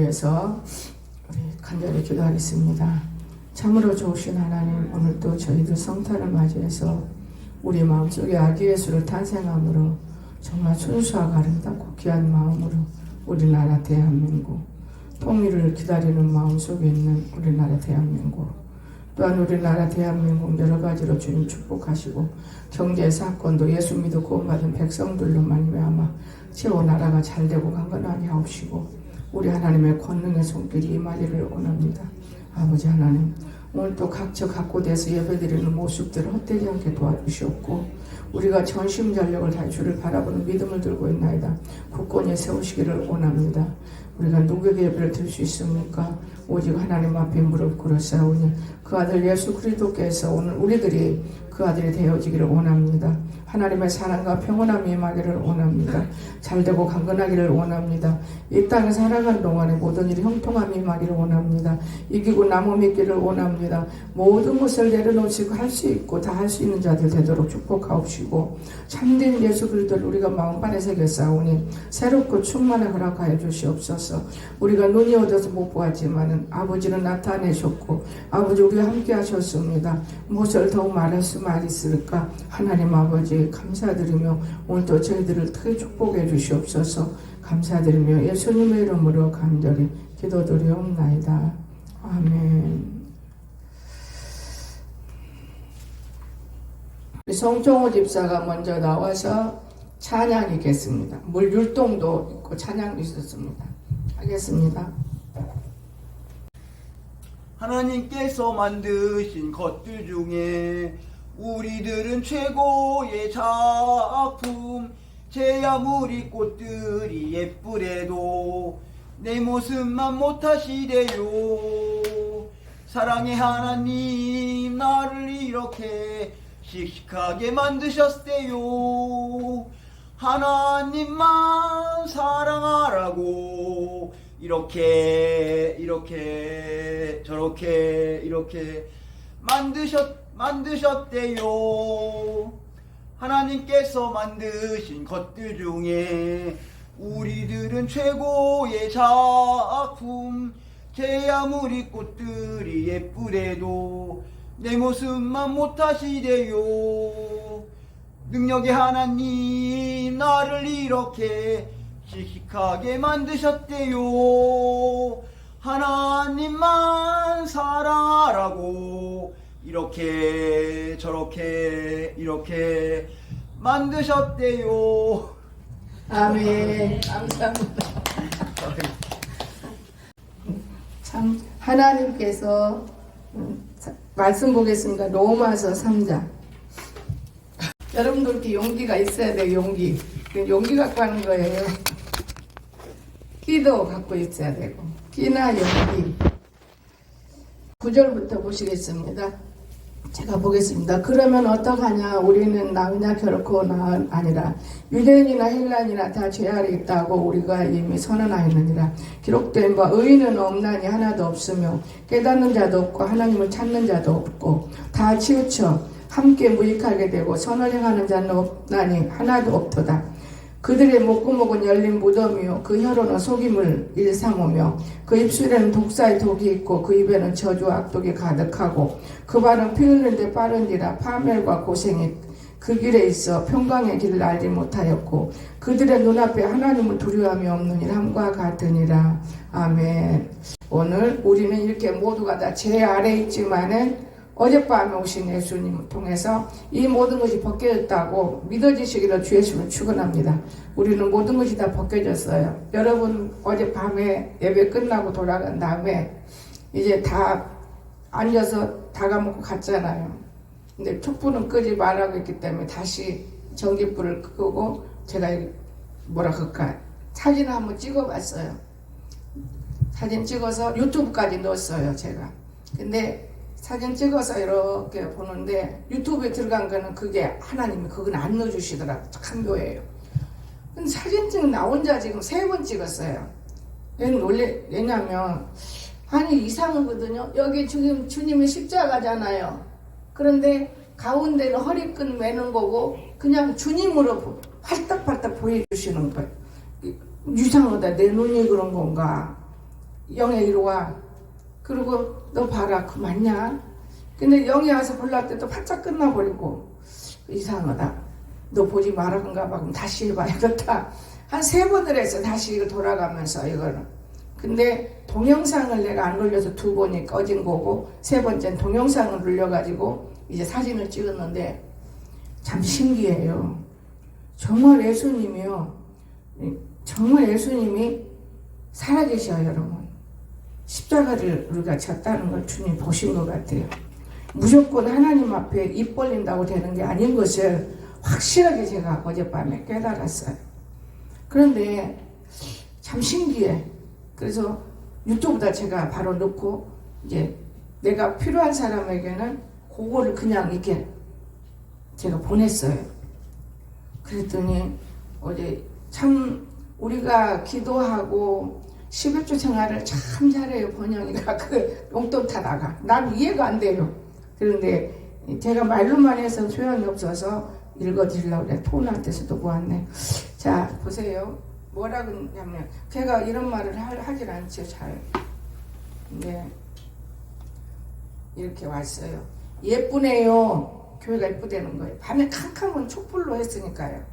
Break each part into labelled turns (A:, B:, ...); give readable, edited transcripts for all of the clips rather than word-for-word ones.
A: 위해서 우리 간절히 기도하겠습니다. 참으로 좋으신 하나님, 오늘도 저희들 성탄을 맞이해서 우리 마음속에 아기 예수를 탄생함으로 정말 순수하고 아름답고 귀한 마음으로 우리나라 대한민국, 통일을 기다리는 마음속에 있는 우리나라 대한민국, 또한 우리나라 대한민국 여러 가지로 주님 축복하시고 경제 사건도 예수 믿어 구원받은 백성들로 말미암아 최후 나라가 잘되고 강건하게 하옵시고 우리 하나님의 권능의 손길이 임하기를 원합니다. 아버지 하나님, 오늘 또 각처 각곳에서 예배드리는 모습들을 헛되지 않게 도와주시옵고 우리가 전심전력을 다해 주를 바라보는 믿음을 들고 있나이다. 굳건히 세우시기를 원합니다. 우리가 누구에게 예배를 드릴 수 있습니까? 오직 하나님 앞에 무릎 꿇었사오니 그 아들 예수 그리스도께서 오늘 우리들이 그 아들이 되어지기를 원합니다. 하나님의 사랑과 평온함이 임하기를 원합니다. 잘되고 강건하기를 원합니다. 이 땅에 살아가는 동안에 모든 일이 형통함이 임하기를 원합니다. 이기고 나무 믿기를 원합니다. 모든 것을 내려놓으시고 할 수 있고 다 할 수 있는 자들 되도록 축복하옵시고 참된 예수 그리스도를 우리가 마음판에 새겨 싸우니 새롭고 충만하게 허락하여 주시옵소서. 우리가 눈이 어두워서 못 보았지만은 아버지는 나타내셨고 아버지 우리와 함께 하셨습니다. 무엇을 더욱 말할 수만 있을까? 하나님 아버지 감사드리며 오늘도 저희들을 크게 축복해 주시옵소서. 감사드리며 예수님의 이름으로 간절히 기도드리옵나이다. 아멘. 성종호 집사가 먼저 나와서 찬양이겠습니다. 물 율동도 있고 찬양도 있었습니다. 하겠습니다.
B: 하나님께서 만드신 것들 중에 우리들은 최고의 작품. 제 아무리 꽃들이 예쁘래도 내 모습만 못하시대요. 사랑의 하나님, 나를 이렇게 씩씩하게 만드셨대요. 하나님만 사랑하라고 이렇게 만드셨대요. 하나님께서 만드신 것들 중에 우리들은 최고의 작품. 제 아무리 꽃들이 예쁘래도 내 모습만 못하시대요. 능력의 하나님, 나를 이렇게 씩씩하게 만드셨대요. 하나님만 사랑하라고 이렇게 만드셨대요.
A: 아멘. 감사합니다. 참 하나님께서 말씀 보겠습니다. 로마서 3장. 여러분도 이렇게 용기가 있어야 돼요. 용기 갖고 하는 거예요. 끼도 갖고 있어야 되고 끼나 용기. 9절부터 보시겠습니다. 제가 보겠습니다. 그러면 어떡하냐? 우리는 남이나 결코 나은 아니라 유대인이나 헬라인이나 다 죄 아래 있다고 우리가 이미 선언하였느니라. 기록된 바 의인은 없나니 하나도 없으며 깨닫는 자도 없고 하나님을 찾는 자도 없고 다 치우쳐 함께 무익하게 되고 선을 행하는 자는 없나니 하나도 없도다. 그들의 목구멍은 열린 무덤이요 그 혀로는 속임을 일삼으며 그 입술에는 독사의 독이 있고 그 입에는 저주와 악독이 가득하고 그 발은 피 흘리는데 빠른지라 파멸과 고생이 그 길에 있어 평강의 길을 알지 못하였고 그들의 눈앞에 하나님을 두려움이 없는 일 함과 같으니라. 아멘. 오늘 우리는 이렇게 모두가 다 죄 아래 있지만은 어젯밤에 오신 예수님을 통해서 이 모든 것이 벗겨졌다고 믿어지시기를 주 예수님을 축원합니다. 우리는 모든 것이 다 벗겨졌어요. 여러분 어젯밤에 예배 끝나고 돌아간 다음에 이제 다 앉아서 다 까먹고 갔잖아요. 근데 촛불은 끄지 말라고 했기 때문에 다시 전기불을 끄고 제가 뭐라 그럴까 사진을 한번 찍어봤어요. 사진 찍어서 유튜브까지 넣었어요 제가. 근데 사진 찍어서 이렇게 보는데 유튜브에 들어간 거는 그게 하나님이 그건 안 넣어주시더라고. 참 교회예요. 근데 사진 찍은 나 혼자 지금 3번 찍었어요. 왜냐면 아니 이상하거든요. 여기 지금 주님이 십자가잖아요. 그런데 가운데는 허리끈 매는 거고 그냥 주님으로 활딱활딱 보여주시는 거예요. 이상하다. 내 눈이 그런 건가. 영애 이리 와. 그리고 너 봐라, 그 맞냐? 근데 영애 와서 볼랄 때 또 바짝 끝나버리고, 이상하다. 너 보지 말아간가 봐. 그럼 다시 해봐야겠다. 한 3번을 해서 다시 이걸 돌아가면서 이거는. 근데 동영상을 내가 안 올려서 2번이 꺼진 거고, 3번째는 동영상을 올려가지고 이제 사진을 찍었는데 참 신기해요. 정말 예수님이요. 정말 예수님이 살아계셔요, 여러분. 십자가를 우리가 졌다는 걸 주님 보신 것 같아요. 무조건 하나님 앞에 입 벌린다고 되는 게 아닌 것을 확실하게 제가 어젯밤에 깨달았어요. 그런데 참 신기해. 그래서 유튜브다 제가 바로 넣고 이제 내가 필요한 사람에게는 그거를 그냥 이렇게 제가 보냈어요. 그랬더니 어제 참 우리가 기도하고 11조 생활을 참 잘해요. 번영이가 그 용돈 타다가 난 이해가 안 돼요. 그런데 제가 말로만 해서 소용이 없어서 읽어드리려고 그래. 톤한테서도 보았네. 자 보세요. 뭐라 그러냐면 걔가 이런 말을 하질 않죠. 잘. 네. 이렇게 왔어요. 예쁘네요. 교회가 예쁘다는 거예요. 밤에 캄캄한 촛불로 했으니까요.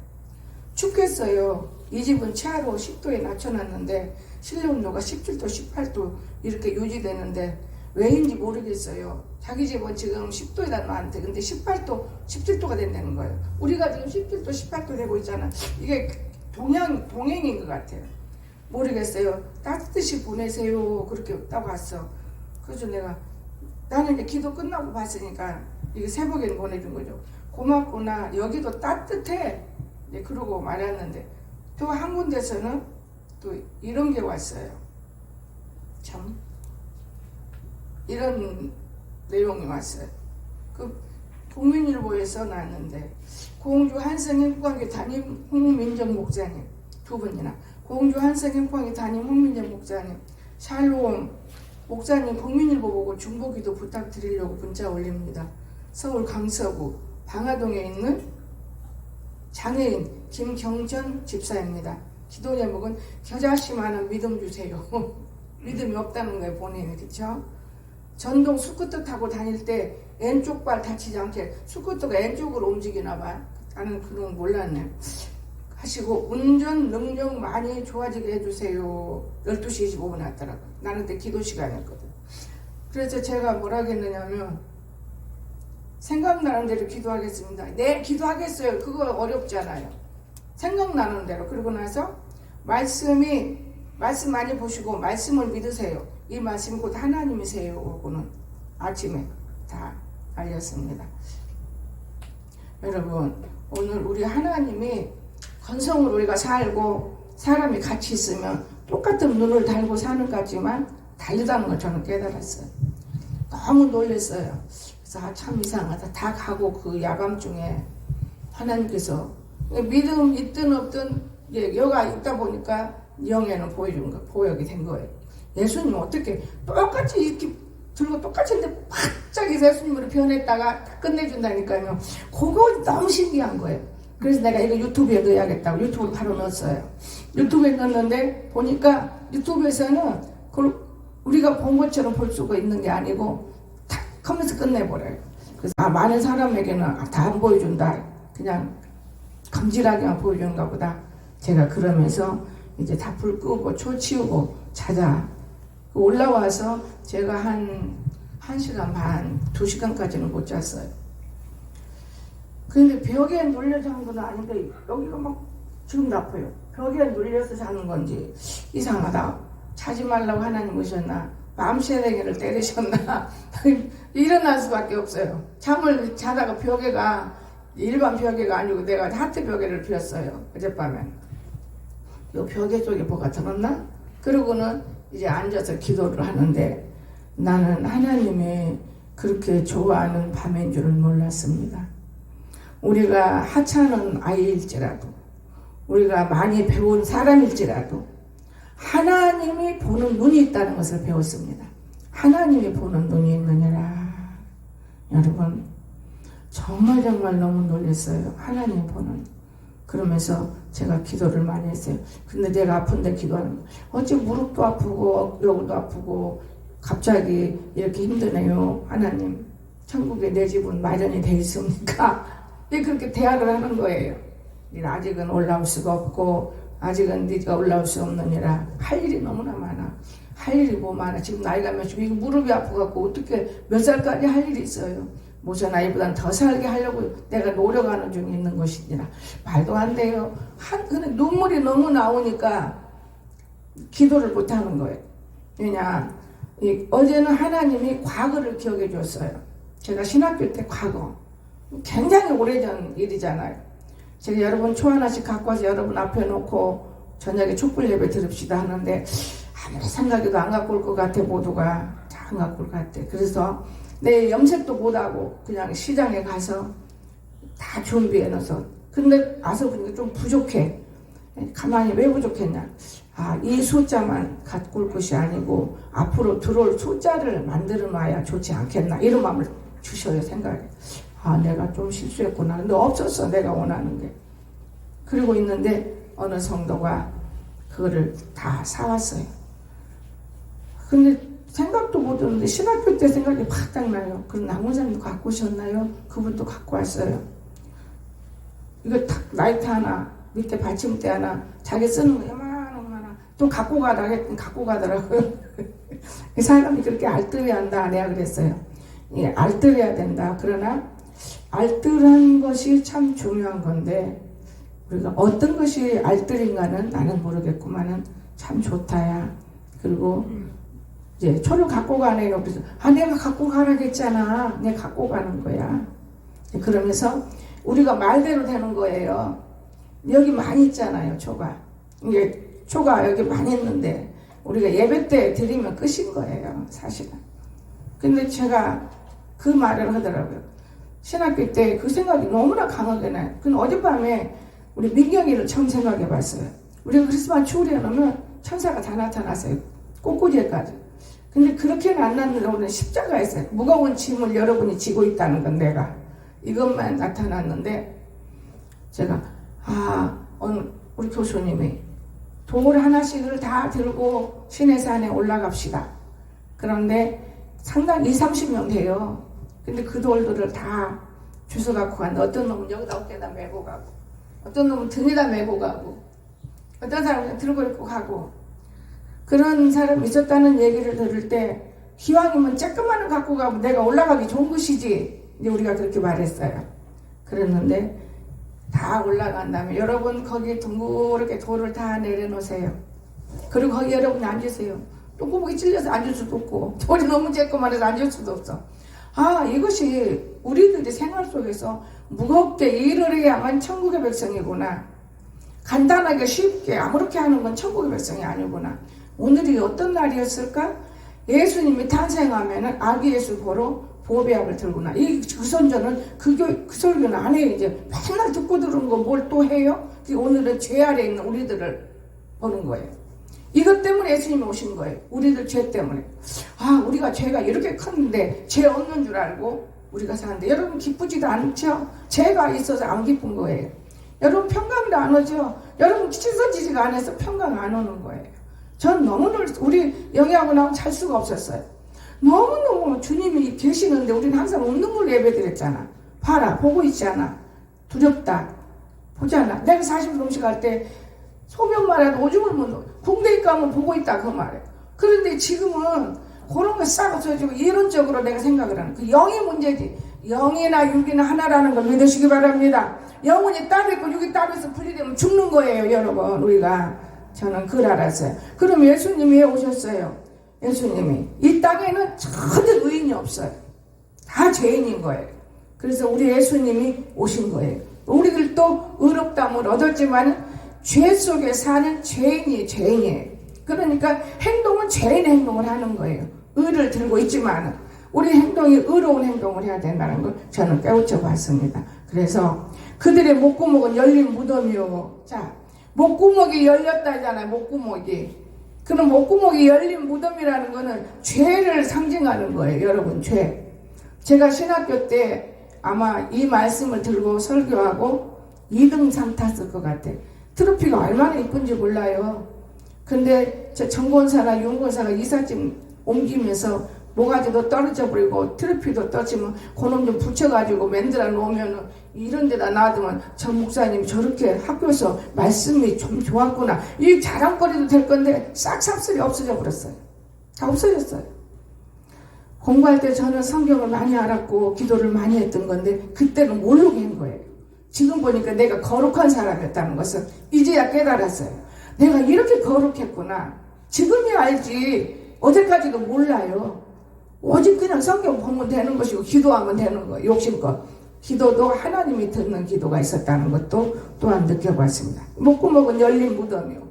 A: 춥겠어요. 이 집은 최하로 10도에 낮춰놨는데 실내온도가 17도, 18도 이렇게 유지되는데 왜인지 모르겠어요. 자기 집은 지금 10도에다 놨는데 근데 18도, 17도가 된다는 거예요. 우리가 지금 17도, 18도 되고 있잖아. 이게 동행인 것 같아요. 모르겠어요. 따뜻이 보내세요. 그렇게 딱 왔어. 그래서 나는 이제 기도 끝나고 봤으니까 이게 새벽에 보내준 거죠. 고맙구나. 여기도 따뜻해. 네, 그러고 말았는데 또 한 군데서는 또 이런 게 왔어요. 참 이런 내용이 왔어요. 그 국민일보에서 나왔는데 공주 한성행복하게 담임 홍민정 목사님 2분이나 공주 한성행복하게 담임 홍민정 목사님 샬롬 목사님 국민일보 보고 중보기도 부탁드리려고 문자 올립니다. 서울 강서구 방화동에 있는 장애인 김경전 집사입니다. 기도 제목은 겨자씨만한 믿음 주세요. 믿음이 없다는 거예요, 본인이. 그쵸? 전동 스쿠터 타고 다닐 때 왼쪽 발 다치지 않게 스쿠터가 왼쪽으로 움직이나 봐. 나는 그런 거 몰랐네. 하시고 운전 능력 많이 좋아지게 해주세요. 12시 25분 왔더라고. 나는 그때 기도 시간이었거든. 그래서 제가 뭐라 했느냐면 생각나는 대로 기도하겠습니다. 네, 기도하겠어요. 그거 어렵잖아요. 생각나는 대로. 그러고 나서 말씀 많이 보시고 말씀을 믿으세요. 이 말씀이 곧 하나님이세요. 그거는 아침에 다 알렸습니다. 여러분, 오늘 우리 하나님이 건성으로 우리가 살고 사람이 같이 있으면 똑같은 눈을 달고 사는 것 같지만 다르다는 걸 저는 깨달았어요. 너무 놀랐어요. 그래서 참 이상하다. 다 가고 그 야밤중에 하나님께서 믿음 있든 없든 여가 있다 보니까 영에는 보여준 거, 보여게 된 거예요. 예수님 어떻게 똑같이 이렇게 들고 똑같이 했는데 갑자기 예수님으로 변했다가 끝내준다니까요. 그거 너무 신기한 거예요. 그래서 내가 이거 유튜브에 넣어야겠다고 유튜브로 바로 넣었어요. 유튜브에 넣었는데 보니까 유튜브에서는 그걸 우리가 본 것처럼 볼 수가 있는 게 아니고 탁 하면서 끝내버려요. 그래서 많은 사람에게는 다 안 보여준다. 그냥 감질하게만 보여주는가 보다. 제가 그러면서 이제 다 불 끄고 초 치우고 자자. 올라와서 제가 한 1시간 반, 2시간까지는 못 잤어요. 근데 벽에 눌려 자는 건 아닌데 여기가 막 지금 아파요. 벽에 눌려서 자는 건지 이상하다. 자지 말라고 하나님 오셨나? 맘새랭이를 때리셨나? 일어날 수밖에 없어요. 잠을 자다가 벽에가 일반 벽에가 아니고 내가 하트 벽에를 피웠어요. 어젯밤에. 요 벽에 쪽에 뭐가 들었나? 그러고는 이제 앉아서 기도를 하는데 나는 하나님이 그렇게 좋아하는 밤인 줄은 몰랐습니다. 우리가 하찮은 아이일지라도 우리가 많이 배운 사람일지라도 하나님이 보는 눈이 있다는 것을 배웠습니다. 하나님이 보는 눈이 있느니라. 여러분 정말 너무 놀랐어요. 하나님 보는 그러면서 제가 기도를 많이 했어요. 근데 내가 아픈데 기도하는 거. 어찌 무릎도 아프고 여기도 아프고 갑자기 이렇게 힘드네요. 하나님, 천국에 내 집은 마련이 돼 있습니까? 그렇게 대화를 하는 거예요. 아직은 올라올 수가 없고 아직은 네가 올라올 수 없느니라. 할 일이 너무나 많아. 할 일이 뭐 많아. 지금 나이가 몇이고 이거 무릎이 아프갖고 어떻게 몇 살까지 할 일이 있어요. 모자 나이보단 더 살게 하려고 내가 노력하는 중에 있는 것이니라. 말도 안 돼요. 근데 눈물이 너무 나오니까 기도를 못 하는 거예요. 왜냐, 어제는 하나님이 과거를 기억해 줬어요. 제가 신학교 때 과거, 굉장히 오래전 일이잖아요. 제가 여러분 초 하나씩 갖고 와서 여러분 앞에 놓고 저녁에 촛불 예배 들읍시다 하는데 아무리 생각해도 안 갖고 올 것 같아. 모두가 다 안 갖고 올 것 같아. 그래서 내 염색도 못하고 그냥 시장에 가서 다 준비해 놔서, 근데 와서 보니까 좀 부족해. 가만히 왜 부족했냐, 이 숫자만 갖고 올 것이 아니고 앞으로 들어올 숫자를 만들어 놔야 좋지 않겠나, 이런 마음을 주셔요. 생각에 내가 좀 실수했구나. 근데 없었어, 내가 원하는 게. 그러고 있는데 어느 성도가 그거를 다 사왔어요. 근데 생각도 못했는데 신학교 때 생각이 팍 딱 나요. 그럼 남원사님도 갖고 오셨나요? 그분도 갖고 왔어요. 이거 탁 라이트 하나, 밑에 받침대 하나, 자기 쓰는 거 요만하나 또 갖고 가라 했더니 갖고 가더라고요. 사람이 그렇게 알뜰해한다 내가 그랬어요. 알뜰해야 된다. 그러나 알뜰한 것이 참 중요한 건데 우리가 어떤 것이 알뜰인가는 나는 모르겠구만은 참 좋다야. 그리고 이제 초를 갖고 가네요. 그래서 내가 갖고 가라겠잖아. 내가 갖고 가는 거야. 그러면서 우리가 말대로 되는 거예요. 여기 많이 있잖아요, 초가. 이게 초가 여기 많이 있는데 우리가 예배 때 드리면 끝인 거예요, 사실은. 근데 제가 그 말을 하더라고요. 신학교 때 그 생각이 너무나 강하게 나요. 근데 어젯밤에 우리 민경이를 처음 생각해 봤어요. 우리가 크리스마스 추울에 놓으면 천사가 다 나타났어요. 꽃꽂이에까지. 근데 그렇게는 안 났는데 오늘 십자가에 있어요. 무거운 짐을 여러분이 지고 있다는 건 내가. 이것만 나타났는데 제가 오늘 우리 교수님이 돌 하나씩을 다 들고 시내산에 올라갑시다. 그런데 상당히 20-30명 돼요. 근데 그 돌들을 다 주워 갖고 갔는데 어떤 놈은 여기다 어깨에다 메고 가고 어떤 놈은 등에다 메고 가고 어떤 사람은 들고 입고 가고 그런 사람이 있었다는 얘기를 들을 때 기왕이면 조금만은 갖고 가면 내가 올라가기 좋은 것이지. 이제 우리가 그렇게 말했어요. 그랬는데 다 올라간 다음에 여러분 거기 둥그렇게 돌을 다 내려놓으세요. 그리고 거기 여러분이 앉으세요. 똥구멍이 찔려서 앉을 수도 없고 돌이 너무 쬐끄만해서 앉을 수도 없어. 이것이 우리들의 생활 속에서 무겁게 일을 해야만 천국의 백성이구나. 간단하게 쉽게 아무렇게 하는 건 천국의 백성이 아니구나. 오늘이 어떤 날이었을까? 예수님이 탄생하면은 아기 예수 보러 보배약을 들구나. 그 선전은 그 설교는 안 해요. 이제 맨날 듣고 들은 거 뭘 또 해요? 오늘은 죄 아래 있는 우리들을 보는 거예요. 이것 때문에 예수님이 오신 거예요. 우리들 죄 때문에. 우리가 죄가 이렇게 컸는데 죄 없는 줄 알고 우리가 사는데 여러분 기쁘지도 않죠? 죄가 있어서 안 기쁜 거예요. 여러분 평강도 안 오죠? 여러분 찢어지지가 않아서 평강 안 오는 거예요. 전 너무너무 우리 영희하고 나하고 잘 수가 없었어요. 너무너무 주님이 계시는데 우리는 항상 웃는 걸로 예배드렸잖아. 봐라, 보고 있잖아. 두렵다. 보잖아. 내가 40일 음식 할 때 소명만 해도 오줌을 못 넣어. 궁대에 가면 보고 있다 그 말이에요. 그런데 지금은 그런 거 싹 없어지고 이론적으로 내가 생각을 하는 그 영이 문제지. 영이나 육이나 하나라는 걸 믿으시기 바랍니다. 영혼이 따로 있고 육이 따로 있어 분리되면 죽는 거예요, 여러분. 우리가. 저는 그걸 알았어요. 그럼 예수님이 왜 오셨어요? 예수님이 이 땅에는 전혀 의인이 없어요. 다 죄인인 거예요. 그래서 우리 예수님이 오신 거예요. 우리들도 의롭다함을 얻었지만 죄 속에 사는 죄인이에요. 그러니까 행동은 죄인의 행동을 하는 거예요. 의를 들고 있지만 우리 행동이 의로운 행동을 해야 된다는 걸 저는 깨우쳐 봤습니다. 그래서 그들의 목구멍은 열린 무덤이요. 자, 목구멍이 열렸다잖아요. 목구멍이. 그럼 목구멍이 열린 무덤이라는 거는 죄를 상징하는 거예요. 여러분, 죄. 제가 신학교 때 아마 이 말씀을 들고 설교하고 2등 상 탔을 것 같아. 트로피가 얼마나 이쁜지 몰라요. 근데 저 정권사나 윤권사가 이삿짐 옮기면서 모가지도 떨어져 버리고 트로피도 떨어지면 그놈 좀 붙여가지고 만들어 놓으면 이런 데다 놔두면 저 목사님이 저렇게 학교에서 말씀이 좀 좋았구나. 이 자랑거리도 될 건데 싹 삽쓸이 없어져 버렸어요. 다 없어졌어요. 공부할 때 저는 성경을 많이 알았고 기도를 많이 했던 건데 그때는 모르게 한 거예요. 지금 보니까 내가 거룩한 사람이었다는 것을 이제야 깨달았어요. 내가 이렇게 거룩했구나. 지금이야 알지. 어제까지도 몰라요. 오직 그냥 성경 보면 되는 것이고 기도하면 되는 거, 욕심껏. 기도도 하나님이 듣는 기도가 있었다는 것도 또한 느껴봤습니다. 목구멍은 열린 무덤이요.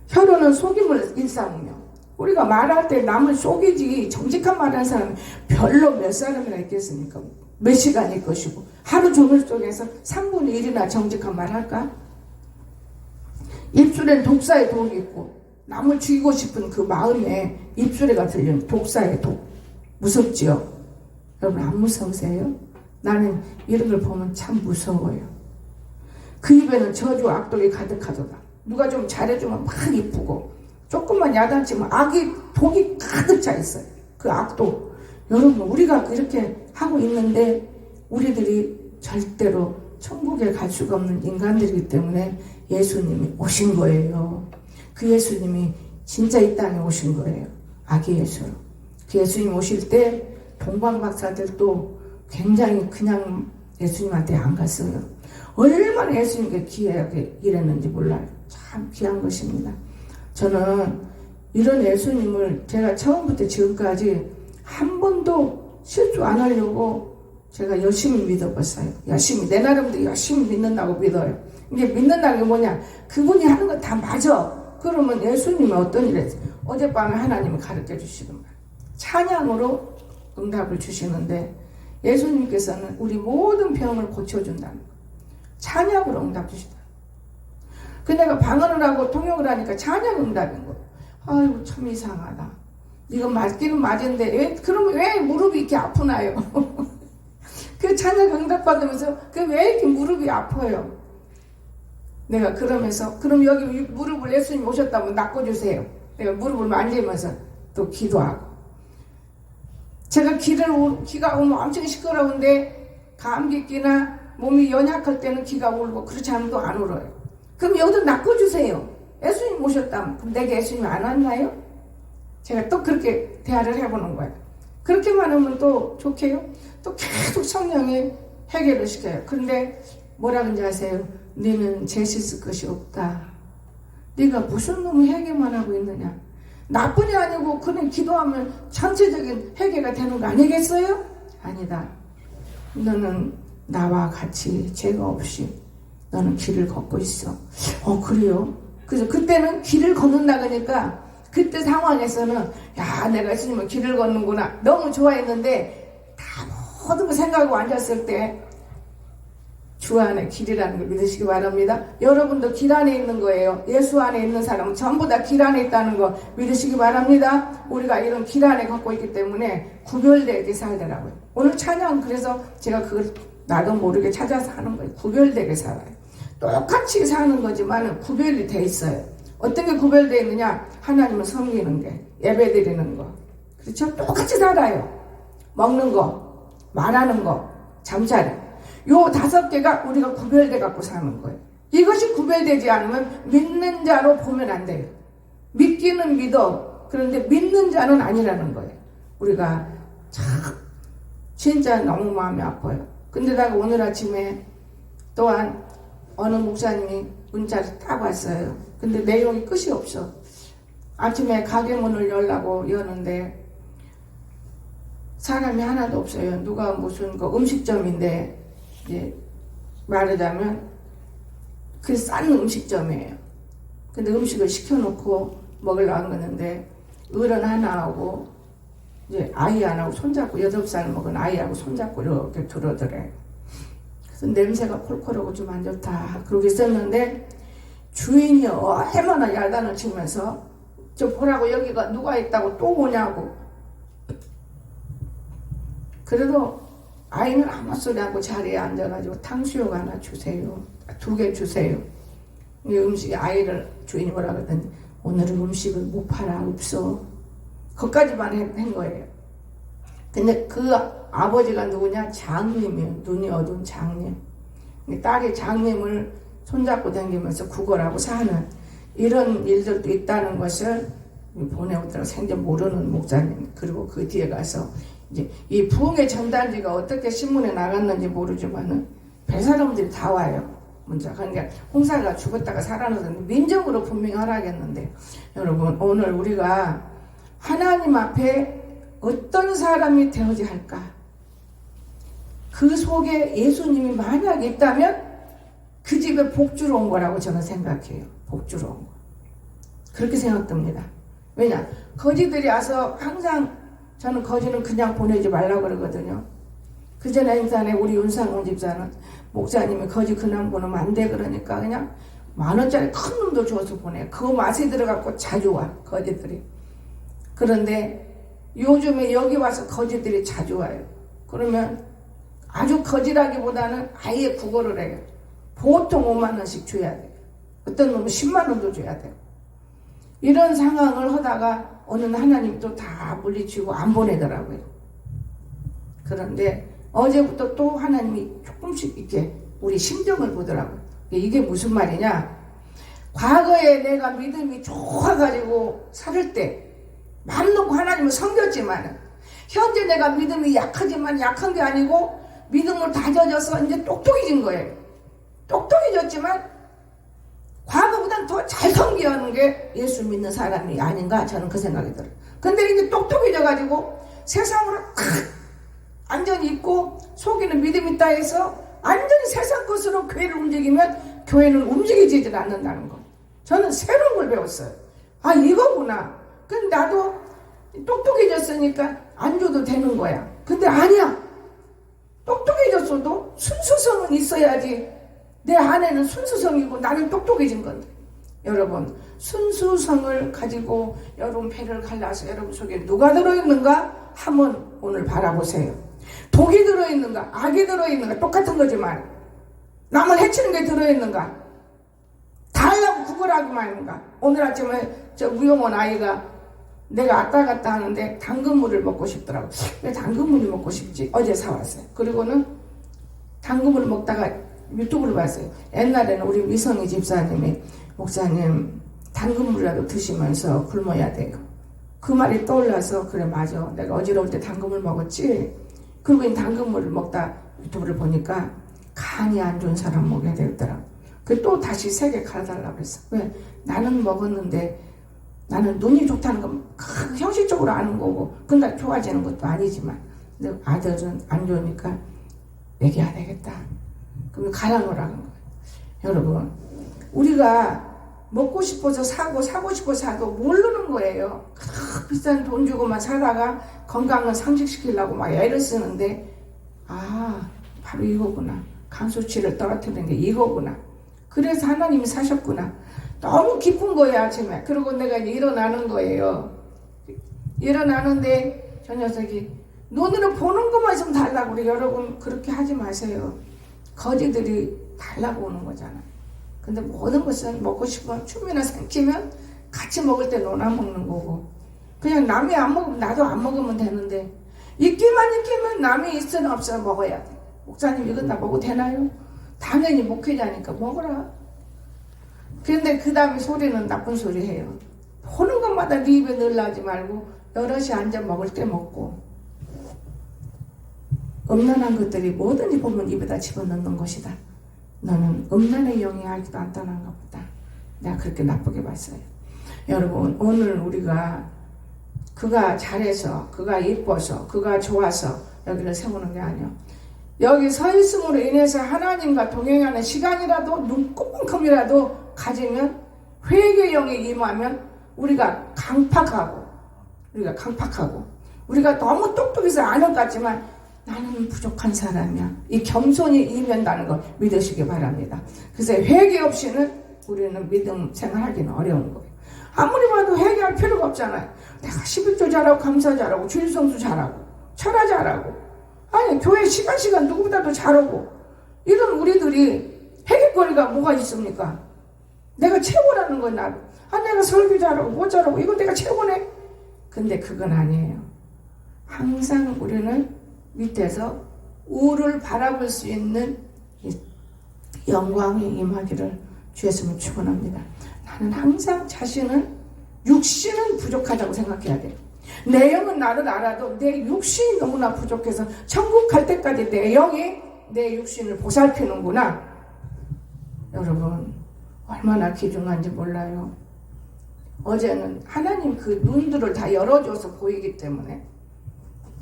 A: 혀로는 속임을 일삼으며. 우리가 말할 때 남을 속이지 정직한 말하는 사람은 별로 몇 사람이나 있겠습니까? 몇 시간일 것이고 하루 종일 속에서 3분의 1이나 정직한 말 할까? 입술엔 독사의 독이 있고 남을 죽이고 싶은 그 마음에 입술에가 들리는 독사의 독. 무섭지요? 여러분 안 무서우세요? 나는 이런 걸 보면 참 무서워요. 그 입에는 저주와 악독이 가득하도다. 누가 좀 잘해주면 막 이쁘고 조금만 야단치면 악이 독이 가득 차 있어요. 그 악독. 여러분 우리가 그렇게 하고 있는데 우리들이 절대로 천국에 갈 수가 없는 인간들이기 때문에 예수님이 오신 거예요. 그 예수님이 진짜 이 땅에 오신 거예요. 아기 예수로. 그 예수님 오실 때 동방박사들도 굉장히 그냥 예수님한테 안 갔어요. 얼마나 예수님께 귀하게 일했는지 몰라요. 참 귀한 것입니다. 저는 이런 예수님을 제가 처음부터 지금까지 한 번도 실수 안 하려고 제가 열심히 믿어봤어요. 열심히 내 나름대로 열심히 믿는다고 믿어요. 이게 믿는다는 게 뭐냐? 그분이 하는 거 다 맞아. 그러면 예수님이 어떤 일을 했어요? 어젯밤에 하나님이 가르쳐 주시는 거예요. 찬양으로 응답을 주시는데 예수님께서는 우리 모든 병을 고쳐준다는 거예요. 찬양으로 응답 주시다. 그 내가 방언을 하고 통역을 하니까 찬양 응답인 거예요. 아이고 참 이상하다. 이거 맞기는 맞은데 그러면 왜 무릎이 이렇게 아프나요? 그 찬양 응답 받으면서 그 왜 이렇게 무릎이 아파요? 내가 그러면서 그럼 여기 무릎을 예수님 오셨다면 낚아주세요. 내가 무릎을 만지면서 또 기도하고 제가 기가 오면 엄청 시끄러운데 감기기나 몸이 연약할 때는 기가 울고 그렇지 않으면 또 안 울어요. 그럼 여기도 낚아주세요. 예수님 오셨다면 그럼 내게 예수님 안 왔나요? 제가 또 그렇게 대화를 해보는 거예요. 그렇게만 하면 또 좋게요. 또 계속 성령이 해결을 시켜요. 근데 뭐라 그런지 아세요? 너는 죄 씻을 것이 없다. 네가 무슨 놈의 회개만 하고 있느냐? 나뿐이 아니고 그는 기도하면 전체적인 회개가 되는 거 아니겠어요? 아니다. 너는 나와 같이 죄가 없이 너는 길을 걷고 있어. 그래요? 그래서 그때는 길을 걷는다 그러니까 그때 상황에서는 야 내가 예수님은 길을 걷는구나 너무 좋아했는데 다 모든 거 생각하고 앉았을 때 주 안에 길이라는 걸 믿으시기 바랍니다. 여러분도 길 안에 있는 거예요. 예수 안에 있는 사람은 전부 다 길 안에 있다는 거 믿으시기 바랍니다. 우리가 이런 길 안에 갖고 있기 때문에 구별되게 살더라고요. 오늘 찬양 그래서 제가 그걸 나도 모르게 찾아서 하는 거예요. 구별되게 살아요. 똑같이 사는 거지만 구별이 돼 있어요. 어떻게 구별되어 있느냐? 하나님을 섬기는 게, 예배 드리는 거. 그렇죠? 똑같이 살아요. 먹는 거, 말하는 거, 잠자리. 요 5개가 우리가 구별돼 갖고 사는 거예요. 이것이 구별되지 않으면 믿는 자로 보면 안 돼요. 믿기는 믿어. 그런데 믿는 자는 아니라는 거예요. 우리가 참 진짜 너무 마음이 아파요. 근데다가 오늘 아침에 또한 어느 목사님이 문자를 딱 왔어요. 근데 내용이 끝이 없어. 아침에 가게 문을 열라고 여는데 사람이 하나도 없어요. 누가 무슨 그 음식점인데 이제 말하자면 그 싼 음식점이에요. 근데 음식을 시켜놓고 먹으러 안 가는데 어른 하나하고 이제 아이 하나하고 손잡고 8살 먹은 아이하고 손잡고 이렇게 들어오더래요. 그래서 냄새가 콜콜하고 좀 안 좋다 그러고 있었는데 주인이 얼마나 야단을 치면서 저 보라고 여기가 누가 있다고 또 오냐고. 그래도 아이는 아무 소리 하고 자리에 앉아가지고 탕수육 하나 주세요. 2개 주세요. 이 음식이 아이를 주인이 뭐라 그러더니 오늘은 음식을 못 팔아 없어. 그것까지만 한 거예요. 근데 그 아버지가 누구냐? 장님이에요. 눈이 어두운 장님. 딸이 장님을 손잡고 다니면서 구걸하고 사는 이런 일들도 있다는 것을 보내오더라고. 생전 모르는 목사님. 그리고 그 뒤에 가서 이제 이 부흥의 전단지가 어떻게 신문에 나갔는지 모르지만은 별 사람들이 다 와요. 문자. 그러니까 홍사가 죽었다가 살아났는데 민정으로 분명히 하라겠는데, 여러분 오늘 우리가 하나님 앞에 어떤 사람이 되어야 할까? 그 속에 예수님이 만약에 있다면 그 집에 복주로 온 거라고 저는 생각해요. 복주로 온 거. 그렇게 생각됩니다. 왜냐? 거지들이 와서 항상 저는 거지는 그냥 보내지 말라고 그러거든요. 그 전에 인산에 우리 윤상훈 집사는 목사님이 거지 그냥 보내면 안 돼 그러니까 그냥 10,000원짜리 큰 놈도 줘서 보내. 그거 맛에 들어갖고 자주 와 거지들이. 그런데 요즘에 여기 와서 거지들이 자주 와요. 그러면 아주 거지라기보다는 아예 국어를 해요. 보통 5만원씩 줘야 돼요. 어떤 놈은 10만원도 줘야 돼요. 이런 상황을 하다가 어느 하나님 또 다 물리치고 안 보내더라고요. 그런데 어제부터 또 하나님이 조금씩 이렇게 우리 심정을 보더라고요. 이게 무슨 말이냐? 과거에 내가 믿음이 좋아가지고 살을 때 마음 놓고 하나님을 섬겼지만 현재 내가 믿음이 약하지만 약한 게 아니고 믿음을 다져져서 이제 똑똑해진 거예요. 똑똑해졌지만 과거보단 더 잘 섬기는 게 예수 믿는 사람이 아닌가 저는 그 생각이 들어요. 근데 이제 똑똑해져가지고 세상으로 완전히 있고 속에는 믿음이 있다 해서 완전히 세상 것으로 교회를 움직이면 교회는 움직이지를 않는다는 거. 저는 새로운 걸 배웠어요. 아 이거구나. 근데 나도 똑똑해졌으니까 안 줘도 되는 거야. 근데 아니야. 똑똑해졌어도 순수성은 있어야지. 내 안에는 순수성이고 나는 똑똑해진 건데. 여러분 순수성을 가지고 여러분 배를 갈라서 여러분 속에 누가 들어있는가 한번 오늘 바라보세요. 독이 들어있는가 악이 들어있는가 똑같은 거지만 남을 해치는 게 들어있는가 다 하려고 구걸하기만 하는가. 오늘 아침에 저 무용원 아이가 내가 왔다 갔다 하는데 당근물을 먹고 싶더라고. 왜 당근물이 먹고 싶지? 어제 사왔어요. 그리고는 당근물을 먹다가 유튜브를 봤어요. 옛날에는 우리 미성희 집사님이 목사님 당근물이라도 드시면서 굶어야 돼요. 그 말이 떠올라서 그래 맞아. 내가 어지러울 때 당근물 먹었지. 그리고 이 당근물을 먹다 유튜브를 보니까 간이 안 좋은 사람 먹여야 되더라고. 그 또 다시 3개 갈아달라고 그랬어. 왜? 나는 먹었는데 나는 눈이 좋다는 건 형식적으로 아는 거고 근데 좋아지는 것도 아니지만 근데 아들은 안 좋으니까 먹여야 되겠다. 그럼 갈아놓으라는 거예요. 여러분 우리가 먹고 싶어서 사고 싶어서 사도 모르는 거예요. 비싼 돈 주고만 살다가 건강을 상실시키려고 막 애를 쓰는데 아 바로 이거구나. 간 수치를 떨어뜨리는 게 이거구나. 그래서 하나님이 사셨구나. 너무 기쁜 거예요 아침에. 그리고 내가 이제 일어나는 거예요. 일어나는데 저 녀석이 눈으로 보는 것만 좀 달라고 그래. 여러분 그렇게 하지 마세요. 거지들이 달라고 오는 거잖아요. 근데 모든 것은 먹고 싶으면 춤이나 삼키면 같이 먹을 때 논아 먹는 거고 그냥 남이 안 먹으면 나도 안 먹으면 되는데 있기만 있기면 남이 있으나 없으나 먹어야 돼. 목사님 이건 다 먹어도 되나요? 당연히 목회자니까 먹어라. 그런데 그 다음에 소리는 나쁜 소리 해요. 보는 것마다 네 입에 넣으려지 말고 여럿이 앉아 먹을 때 먹고 음란한 것들이 뭐든지 보면 입에다 집어넣는 것이다. 너는 음란의 영이 알기도 안 떠난가 보다. 내가 그렇게 나쁘게 봤어요. 여러분 오늘 우리가 그가 잘해서 그가 예뻐서 그가 좋아서 여기를 세우는 게 아니야. 여기 서 있음으로 인해서 하나님과 동행하는 시간이라도 눈꼽만큼이라도 가지면 회개의 영이 임하면 우리가 강팍하고 우리가 너무 똑똑해서 아는 것 같지만 나는 부족한 사람이야. 이 겸손이 임한다는 걸 믿으시기 바랍니다. 그래서 회개 없이는 우리는 믿음 생활하기는 어려운 거예요. 아무리 봐도 회개할 필요가 없잖아요. 내가 11조 잘하고 감사 잘하고 주일성수 잘하고 철화 잘하고 아니 교회 시간 누구보다도 잘하고 이런 우리들이 해결거리가 뭐가 있습니까? 내가 최고라는 건 나도. 내가 설교 잘하고 뭐 잘하고 이거 내가 최고네. 근데 그건 아니에요. 항상 우리는 밑에서 우를 바라볼 수 있는 영광이 임하기를 주였으면 축원합니다. 나는 항상 자신은 육신은 부족하다고 생각해야 돼요. 내 영은 나를 알아도 내 육신이 너무나 부족해서 천국 갈 때까지 내 영이 내 육신을 보살피는구나. 여러분 얼마나 귀중한지 몰라요. 어제는 하나님 그 눈들을 다 열어줘서 보이기 때문에.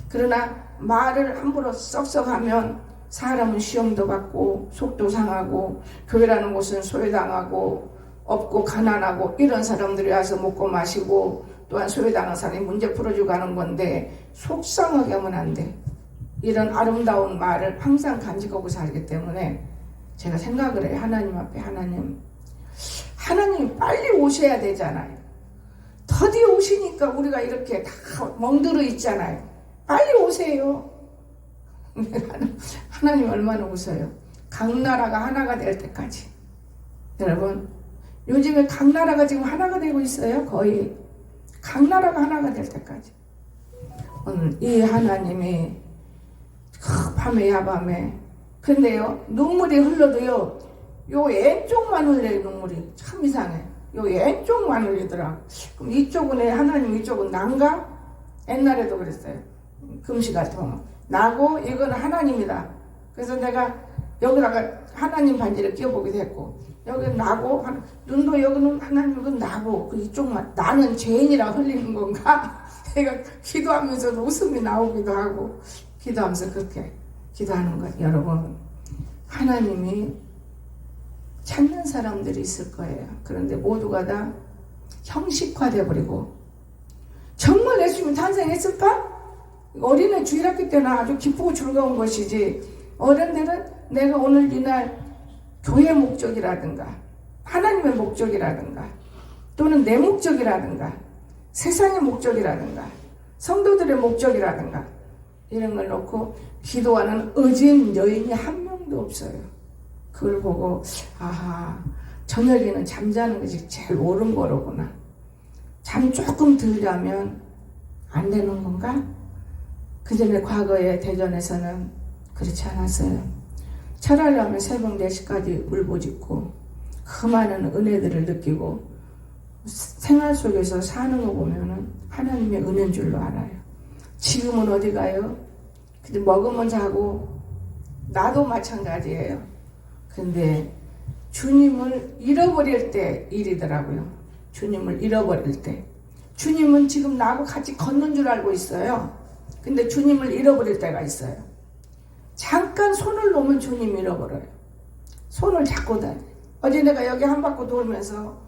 A: 그러나 말을 함부로 썩썩하면 사람은 시험도 받고 속도 상하고 교회라는 곳은 소외당하고 없고 가난하고 이런 사람들이 와서 먹고 마시고 또한 소외당한 사람이 문제 풀어주고 가는 건데 속상하게 하면 안 돼. 이런 아름다운 말을 항상 간직하고 살기 때문에 제가 생각을 해요. 하나님 앞에 하나님 빨리 오셔야 되잖아요. 더디 오시니까 우리가 이렇게 다 멍들어 있잖아요. 빨리 오세요. 하나님 얼마나 오세요. 각 나라가 하나가 될 때까지. 여러분 요즘에 각 나라가 지금 하나가 되고 있어요. 거의 각 나라가 하나가 될 때까지. 오늘 이 하나님이 밤에 야밤에 근데요 눈물이 흘러도요 요 왼쪽만 흘려요. 눈물이 참 이상해. 요 왼쪽만 흘리더라. 그럼 이쪽은 하나님 이쪽은 난가? 옛날에도 그랬어요. 금시 같으면 나고 이거는 하나님이다. 그래서 내가 여기다가 하나님 반지를 끼워보기도 했고 여기는 나고 눈도 여기는 하나님 이건 나고 그 이쪽만 나는 죄인이라 흘리는 건가? 내가 기도하면서도 웃음이 나오기도 하고 기도하면서 그렇게 기도하는 것. 여러분 하나님이 찾는 사람들이 있을 거예요. 그런데 모두가 다 형식화돼 버리고 정말 예수님이 탄생했을까? 어린애 주일학교 때는 아주 기쁘고 즐거운 것이지 어른들은 내가 오늘 이날 교회 목적이라든가 하나님의 목적이라든가 또는 내 목적이라든가 세상의 목적이라든가 성도들의 목적이라든가 이런 걸 놓고 기도하는 의진 여인이 한 명도 없어요. 그걸 보고 아하 저녁에는 잠자는 것이 제일 옳은 거로구나. 잠 조금 덜 자면 안 되는 건가? 그 전에 과거에 대전에서는 그렇지 않았어요. 철하려면 새벽 4시까지 울부짖고 그 많은 은혜들을 느끼고 생활 속에서 사는 거 보면은 하나님의 은혜인 줄로 알아요. 지금은 어디 가요? 근데 먹으면 자고 나도 마찬가지예요. 근데 주님을 잃어버릴 때 일이더라고요. 주님을 잃어버릴 때. 주님은 지금 나하고 같이 걷는 줄 알고 있어요. 근데 주님을 잃어버릴 때가 있어요. 잠깐 손을 놓으면 주님 잃어버려요. 손을 잡고 다녀요. 어제 내가 여기 한 바퀴 돌면서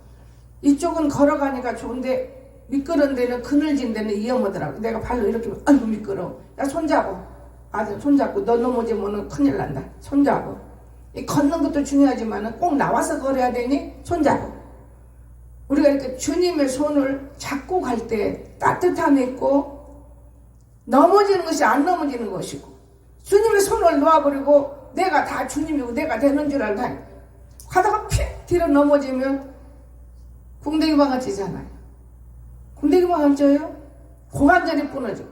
A: 이쪽은 걸어가니까 좋은데 미끄러운 데는 그늘진 데는 위험하더라고. 내가 발로 이렇게 아이고 미끄러워. 야 손잡고. 아들 손잡고 너 넘어지면 큰일 난다. 손잡고. 이 걷는 것도 중요하지만 꼭 나와서 걸어야 되니 손잡고. 우리가 이렇게 주님의 손을 잡고 갈 때 따뜻함이 있고 넘어지는 것이 안 넘어지는 것이고 주님의 손을 놓아버리고 내가 다 주님이고 내가 되는 줄 알고 하다가 픽 뒤로 넘어지면 궁뎅이 망가지잖아요. 궁뎅이 망가져요? 고관절이 부러지고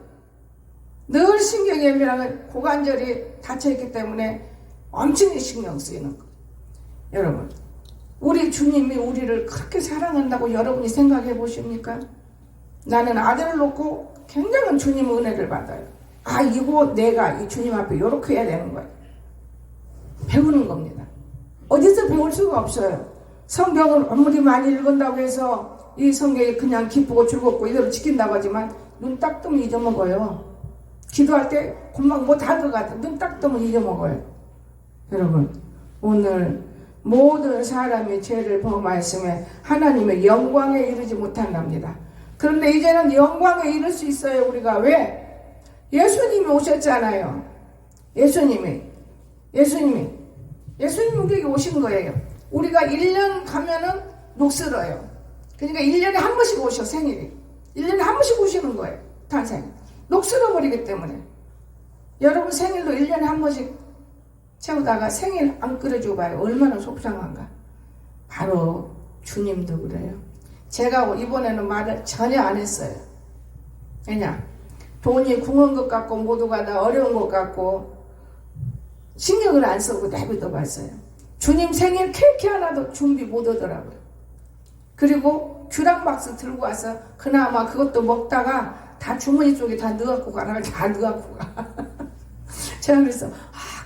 A: 늘 신경이 예민하면 고관절이 닫혀있기 때문에 엄청나게 신경 쓰이는 거. 여러분 우리 주님이 우리를 그렇게 사랑한다고 여러분이 생각해 보십니까? 나는 아들을 놓고 굉장한 주님의 은혜를 받아요. 아 이거 내가 이 주님 앞에 이렇게 해야 되는 거예요. 배우는 겁니다. 어디서 배울 수가 없어요. 성경을 아무리 많이 읽은다고 해서 이 성경이 그냥 기쁘고 즐겁고 이대로 지킨다고 하지만 눈 딱 뜨면 잊어먹어요. 기도할 때 금방 뭐 다 들어가도 눈 딱 뜨면 잊어먹어요. 여러분 오늘 모든 사람이 죄를 범하였으면 하나님의 영광에 이르지 못한답니다. 그런데 이제는 영광에 이를 수 있어요. 우리가 왜? 예수님이 오셨잖아요. 예수님이 우리에게 오신 거예요. 우리가 1년 가면은 녹슬어요. 그러니까 1년에 한 번씩 오셔. 생일이 1년에 한 번씩 오시는 거예요. 탄생 녹슬어 버리기 때문에 여러분 생일도 1년에 한 번씩 채우다가 생일 안 끓여주고 봐요. 얼마나 속상한가. 바로 주님도 그래요. 제가 이번에는 말을 전혀 안 했어요. 왜냐? 돈이 궁한 것 같고 모두가 다 어려운 것 같고 신경을 안 쓰고 내비둬 봤어요. 주님 생일 케이크 하나도 준비 못 하더라고요. 그리고 귤랑박스 들고 와서 그나마 그것도 먹다가 다 주머니 쪽에 다 넣어갖고 가라. 다 넣어갖고 가. 제가 그래서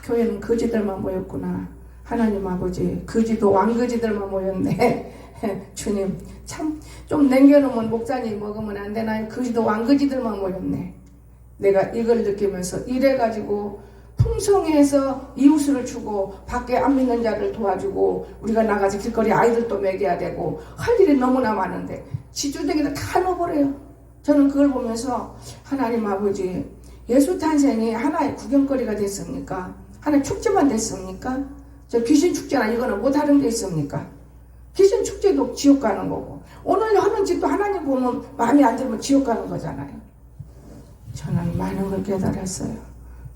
A: 교회는 거지들만 모였구나. 하나님 아버지 거지도 왕거지들만 모였네. 주님 참 좀 남겨놓으면 목사님 먹으면 안 되나요? 거지도 왕거지들만 모였네. 내가 이걸 느끼면서 이래가지고 풍성해서 이웃을 주고 밖에 안 믿는 자를 도와주고 우리가 나가서 길거리 아이들도 먹여야 되고 할 일이 너무나 많은데 지주댕이도 다 넣어버려요. 저는 그걸 보면서 하나님 아버지 예수 탄생이 하나의 구경거리가 됐습니까? 하나의 축제만 됐습니까? 저 귀신 축제나 이거는 뭐 다른 게 있습니까? 귀신 축제도 지옥 가는 거고 오늘 하는 짓도 하나님 보면 마음에 안 들면 지옥 가는 거잖아요. 저는 많은 걸 깨달았어요.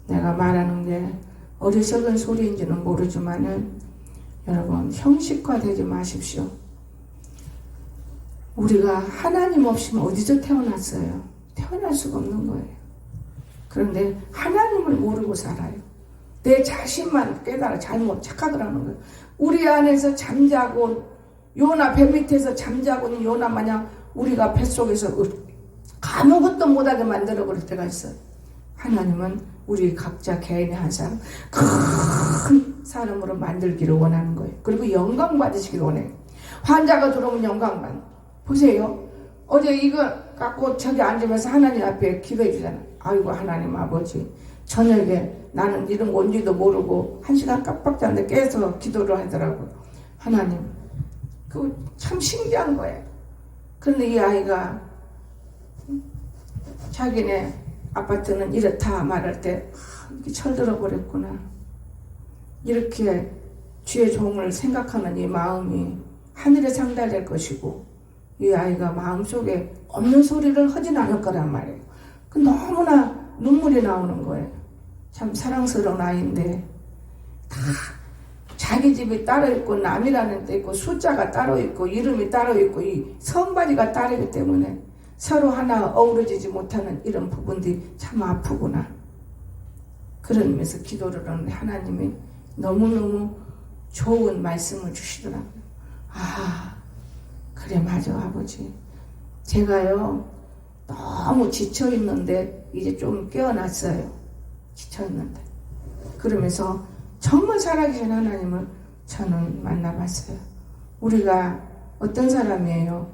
A: 내가 말하는 게 어리석은 소리인지는 모르지만은 여러분 형식화되지 마십시오. 우리가 하나님 없이면 어디서 태어났어요? 태어날 수가 없는 거예요. 그런데 하나님을 모르고 살아요. 내 자신만 깨달아 잘못 착각을 하는 거예요. 우리 안에서 잠자고 요나 배 밑에서 잠자고 있는 요나 마냥 우리가 뱃속에서 아무것도 못하게 만들어버릴 때가 있어요. 하나님은 우리 각자 개인의 한 사람 큰 사람으로 만들기를 원하는 거예요. 그리고 영광 받으시기를 원해요. 환자가 들어오면 영광 받는. 보세요. 어제 이거 갖고 저기 앉으면서 하나님 앞에 기도해 주잖아요. 아이고 하나님 아버지 저녁에 나는 이런 뭔지도 모르고 1시간 깜빡도 안 돼 깨서 기도를 하더라고요. 하나님 그거 참 신기한 거예요. 그런데 이 아이가 자기네 아파트는 이렇다 말할 때 이렇게 철들어 버렸구나. 이렇게 주의 종을 생각하는 이 마음이 하늘에 상달될 것이고 이 아이가 마음속에 없는 소리를 하진 않을 거란 말이에요. 그 너무나 눈물이 나오는 거예요. 참 사랑스러운 아이인데 다 자기 집이 따로 있고 남이라는 데 있고 숫자가 따로 있고 이름이 따로 있고 이 성바지가 따르기 때문에 서로 하나 어우러지지 못하는 이런 부분들이 참 아프구나. 그런 의미에서 기도를 하는데 하나님이 너무너무 좋은 말씀을 주시더라고요. 그래 맞아 아버지. 제가요 너무 지쳐있는데 이제 좀 깨어났어요. 지쳐있는데. 그러면서 정말 살아계신 하나님을 저는 만나봤어요. 우리가 어떤 사람이에요?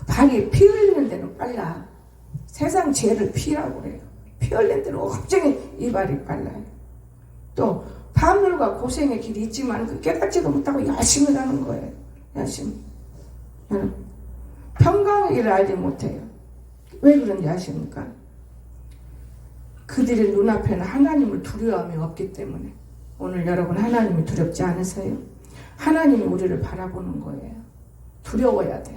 A: 발이 피 흘리는 데는 빨라. 세상 죄를 피라고 그래요. 피 흘리는 데는 엄청 이 발이 빨라요. 또 파멸과 고생의 길이 있지만 그 깨닫지도 못하고 열심히 가는 거예요. 열심히. 여러분 평강의 길을 알지 못해요. 왜 그런지 아십니까? 그들의 눈앞에는 하나님을 두려움이 없기 때문에. 오늘 여러분 하나님이 두렵지 않으세요? 하나님이 우리를 바라보는 거예요. 두려워야 돼.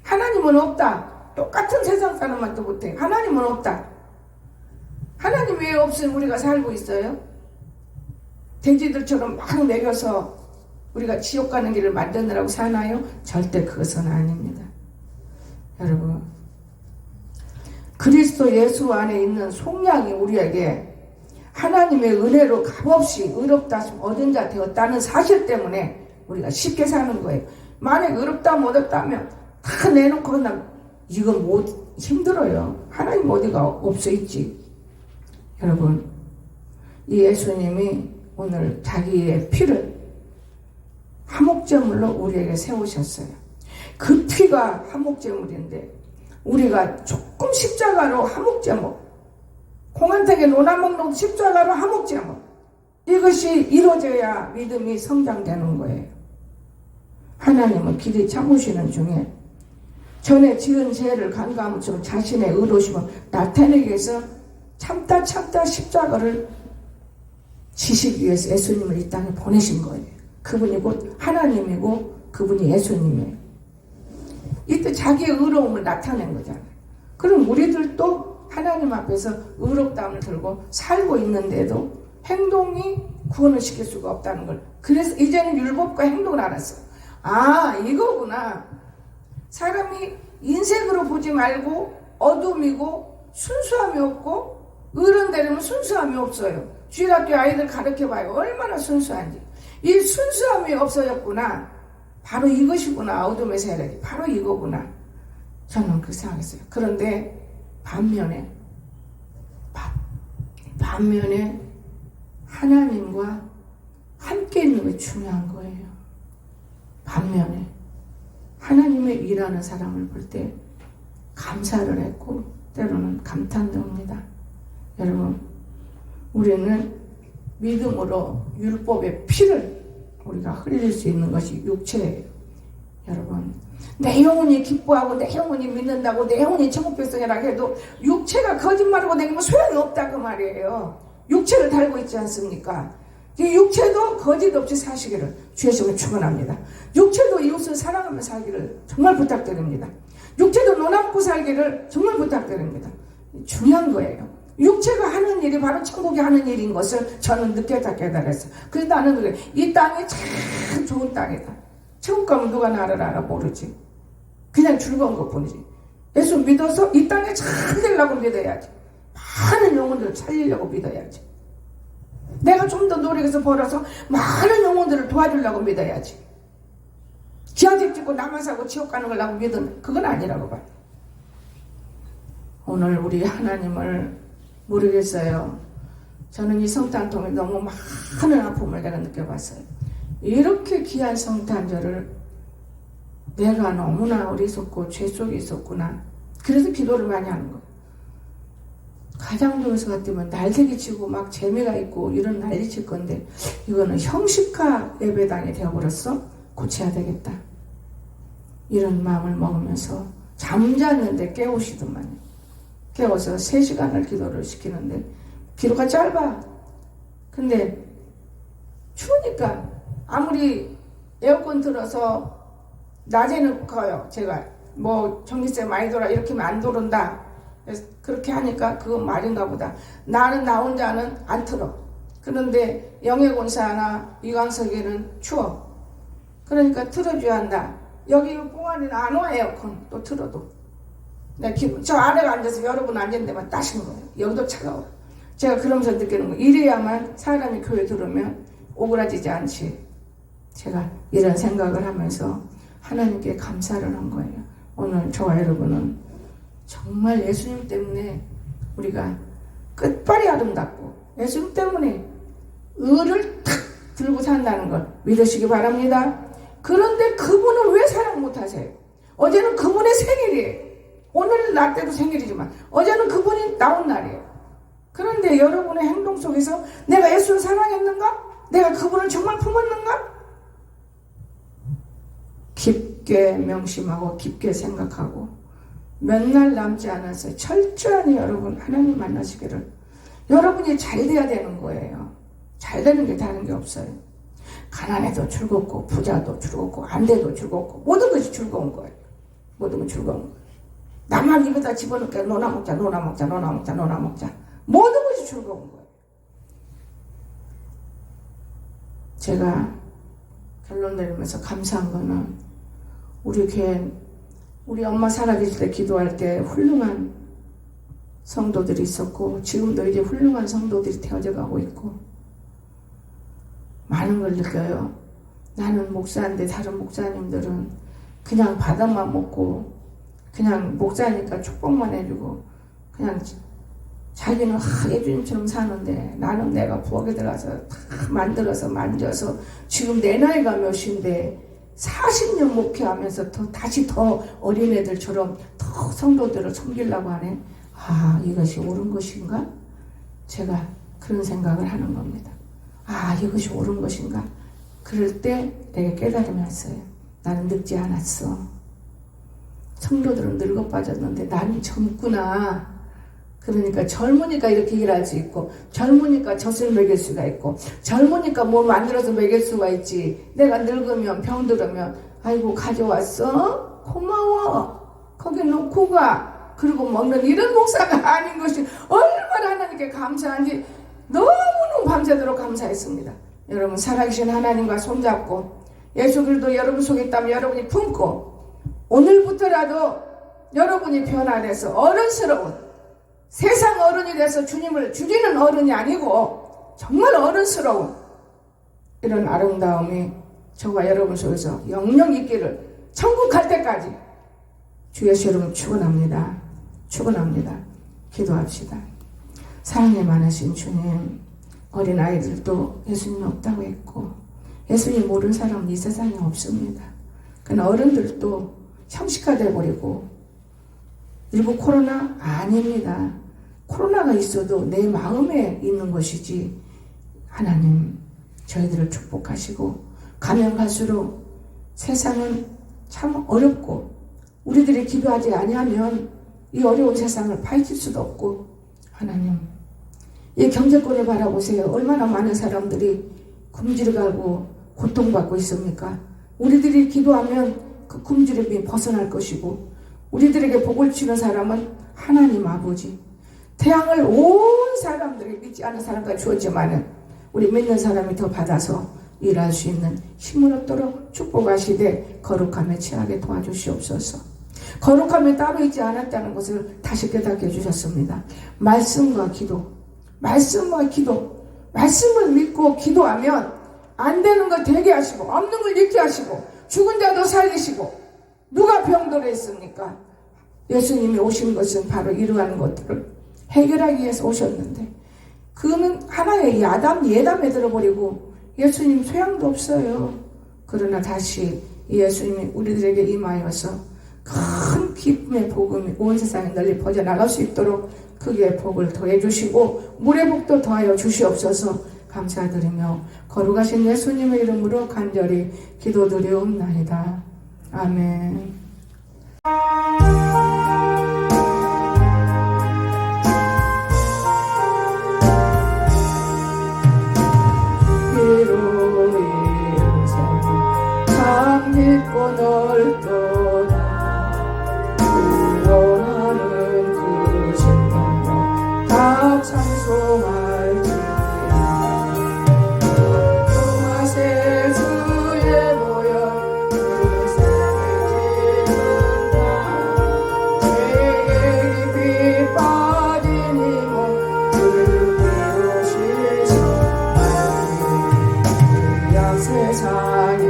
A: 하나님은 없다. 똑같은 세상 사람만도 못해. 하나님은 없다. 하나님 왜 없으면 우리가 살고 있어요? 돼지들처럼 막 먹여서 우리가 지옥 가는 길을 만드느라고 사나요? 절대 그것은 아닙니다. 여러분 그리스도 예수 안에 있는 속량이 우리에게 하나님의 은혜로 값없이 의롭다 얻은 자 되었다는 사실 때문에 우리가 쉽게 사는 거예요. 만약 의롭다 얻었다면 다 내놓고 그냥 이건 못 힘들어요. 하나님 어디가 없어 있지. 여러분 이 예수님이 오늘 자기의 피를 화목제물로 우리에게 세우셨어요. 그 피가 화목제물인데 우리가 조금 십자가로 화목제물, 공안택에 논아먹는 십자가로 화목제물, 이것이 이루어져야 믿음이 성장되는 거예요. 하나님은 길이 참으시는 중에 전에 지은 죄를 간과함으로 자신의 의로심을 나타내기 위해서 참다 십자가를 지시기 위해서 예수님을 이 땅에 보내신 거예요. 그분이 곧 하나님이고 그분이 예수님이에요. 이때 자기의 의로움을 나타낸 거잖아요. 그럼 우리들도 하나님 앞에서 의롭다함을 들고 살고 있는데도 행동이 구원을 시킬 수가 없다는 걸. 그래서 이제는 율법과 행동을 알았어요. 아, 이거구나. 사람이 인색으로 보지 말고 어둠이고 순수함이 없고 어른되려면 순수함이 없어요. 주일학교 아이들 가르쳐봐요. 얼마나 순수한지. 이 순수함이 없어졌구나. 바로 이것이구나. 어둠의 세력이 바로 이거구나. 저는 그렇게 생각했어요. 그런데 반면에 하나님과 함께 있는 게 중요한 거예요. 반면에 하나님의 일하는 사람을 볼 때 감사를 했고 때로는 감탄도 합니다. 여러분, 우리는 믿음으로 율법의 피를 우리가 흘릴 수 있는 것이 육체예요. 여러분, 내 영혼이 기뻐하고 내 영혼이 믿는다고 내 영혼이 천국 백성이라고 해도 육체가 거짓말하고 다니면 소용이 없다 그 말이에요. 육체를 달고 있지 않습니까? 이 육체도 거짓 없이 사시기를 주의 이름으로 축원합니다. 육체도 이웃을 사랑하며 살기를 정말 부탁드립니다. 육체도 논함고 살기를 정말 부탁드립니다. 중요한 거예요. 육체가 하는 일이 바로 천국이 하는 일인 것을 저는 느꼈다 깨달았어요. 그래서 나는 그래, 이 땅이 참 좋은 땅이다. 천국 가면 누가 나를 알아 모르지. 그냥 즐거운 것뿐이지. 예수 믿어서 이 땅에 잘 되려고 믿어야지. 많은 영혼들을 살리려고 믿어야지. 내가 좀 더 노력해서 벌어서 많은 영혼들을 도와주려고 믿어야지. 지하집 짓고 나만 사고 지옥 가는 걸 나고 믿은 그건 아니라고 봐요. 오늘 우리 하나님을 모르겠어요. 저는 이 성탄 통해 너무 많은 아픔을 내가 느껴봤어요. 이렇게 귀한 성탄절을 내가 너무나 어리석고 죄 속에 있었구나. 그래서 기도를 많이 하는 거예요. 가장교에서 같으면 날개기 치고 막 재미가 있고 이런 난리 칠 건데 이거는 형식화 예배당이 되어버렸어. 고쳐야 되겠다. 이런 마음을 먹으면서 잠잤는데 깨우시더만요. 깨워서 3시간을 기도를 시키는데 기도가 짧아. 근데 추우니까 아무리 에어컨 틀어서 낮에는 커요. 제가 뭐 전기세 많이 돌아 이렇게 하면 안 돌은다. 그래서 그렇게 하니까 그건 말인가 보다. 나는 나 혼자는 안 틀어. 그런데 영예권사나 이광석이는 추워. 그러니까 틀어줘야 한다. 여기 뽕아리는 안 와 에어컨 또 틀어도. 저 아래가 앉아서 여러분 앉은 데만 따신 거예요. 여기도 차가워. 제가 그러면서 느끼는 거예요. 이래야만 사람이 교회 들으면 오그라지지 않지. 제가 이런 생각을 하면서 하나님께 감사를 한 거예요. 오늘 저와 여러분은 정말 예수님 때문에 우리가 끝발이 아름답고 예수님 때문에 의를 탁 들고 산다는 걸 믿으시기 바랍니다. 그런데 그분은 왜 사랑 못하세요? 어제는 그분의 생일이에요. 오늘 나 때도 생일이지만 어제는 그분이 나온 날이에요. 그런데 여러분의 행동 속에서 내가 예수를 사랑했는가? 내가 그분을 정말 품었는가? 깊게 명심하고 깊게 생각하고 몇 날 남지 않아서 철저히 여러분 하나님 만나시기를. 여러분이 잘 돼야 되는 거예요. 잘 되는 게 다른 게 없어요. 가난해도 즐겁고 부자도 즐겁고 안 돼도 즐겁고 모든 것이 즐거운 거예요. 모든 건 즐거운 거예요. 남만 입에다 집어넣게 노나 먹자 노나 먹자 노나 먹자 노나 먹자 모든 것이 즐거운 거예요. 제가 결론 내리면서 감사한 거는 우리 교회 우리 엄마 살아계실 때 기도할 때 훌륭한 성도들이 있었고 지금도 이제 훌륭한 성도들이 되어져 가고 있고 많은 걸 느껴요. 나는 목사인데 다른 목사님들은 그냥 바닥만 먹고 그냥 목사니까 축복만 해주고 그냥 자기는 예수님처럼 사는데 나는 내가 부엌에 들어가서 다 만들어서 만져서 지금 내 나이가 몇인데 40년 목회하면서 다시 더 어린애들처럼 더 성도들을 섬기려고 하네. 아, 이것이 옳은 것인가? 제가 그런 생각을 하는 겁니다. 아, 이것이 옳은 것인가? 그럴 때 내게 깨달음이 왔어요. 나는 늙지 않았어. 성도들은 늙어 빠졌는데 나는 젊구나. 그러니까 젊으니까 이렇게 일할 수 있고 젊으니까 젖을 먹일 수가 있고 젊으니까 뭘 만들어서 먹일 수가 있지. 내가 늙으면 병들으면 아이고 가져왔어? 고마워. 거기 놓고 가. 그리고 먹는 이런 목사가 아닌 것이 얼마나 하나님께 감사한지 너무너무 밤새도록 감사했습니다. 여러분 살아계신 하나님과 손잡고 예수 그리스도 여러분 속에 있다면 여러분이 품고 오늘부터라도 여러분이 변화돼서 어른스러운 세상 어른이 돼서 주님을 줄이는 어른이 아니고 정말 어른스러운 이런 아름다움이 저와 여러분 속에서 영영 있기를 천국 갈 때까지 주 예수 여러분 축원합니다. 축원합니다. 기도합시다. 사랑이 많으신 주님, 어린아이들도 예수님이 없다고 했고 예수님 모르는 사람은 이 세상에 없습니다. 그러나 어른들도 형식화되어 버리고 일부 코로나 아닙니다. 코로나가 있어도 내 마음에 있는 것이지 하나님 저희들을 축복하시고 가면 갈수록 세상은 참 어렵고 우리들이 기도하지 아니하면 이 어려운 세상을 파헤칠 수도 없고 하나님 이 경제권을 바라보세요. 얼마나 많은 사람들이 굶주려가고 고통받고 있습니까? 우리들이 기도하면 그 굶주림이 벗어날 것이고 우리들에게 복을 주는 사람은 하나님 아버지 태양을 온 사람들이 믿지 않은 사람과 주었지만은 우리 믿는 사람이 더 받아서 일할 수 있는 힘을 얻도록 축복하시되 거룩함에 취하게 도와주시옵소서. 거룩함에 따로 있지 않았다는 것을 다시 깨닫게 해주셨습니다. 말씀과 기도 말씀을 믿고 기도하면 안 되는 걸 되게 하시고 없는 걸 있게 하시고 죽은 자도 살리시고 누가 병들어 있습니까? 예수님이 오신 것은 바로 이러한 것들을 해결하기 위해서 오셨는데 그거는 하나의 예담에 들어버리고 예수님 소양도 없어요. 그러나 다시 예수님이 우리들에게 임하여서 큰 기쁨의 복음이 온 세상에 널리 퍼져나갈 수 있도록 크게 복을 더해 주시고 물의 복도 더하여 주시옵소서. 감사드리며 거룩하신 예수님의 이름으로 간절히 기도드리옵나이다. 아멘. 기로이 인생 참 깊고 넓도다 구원하는 그 신령과 다 찬송할지니 동화새 주에 모여 그 생의 지금다 죄의 깊이 빠진 이몸 그 비로시소 세상이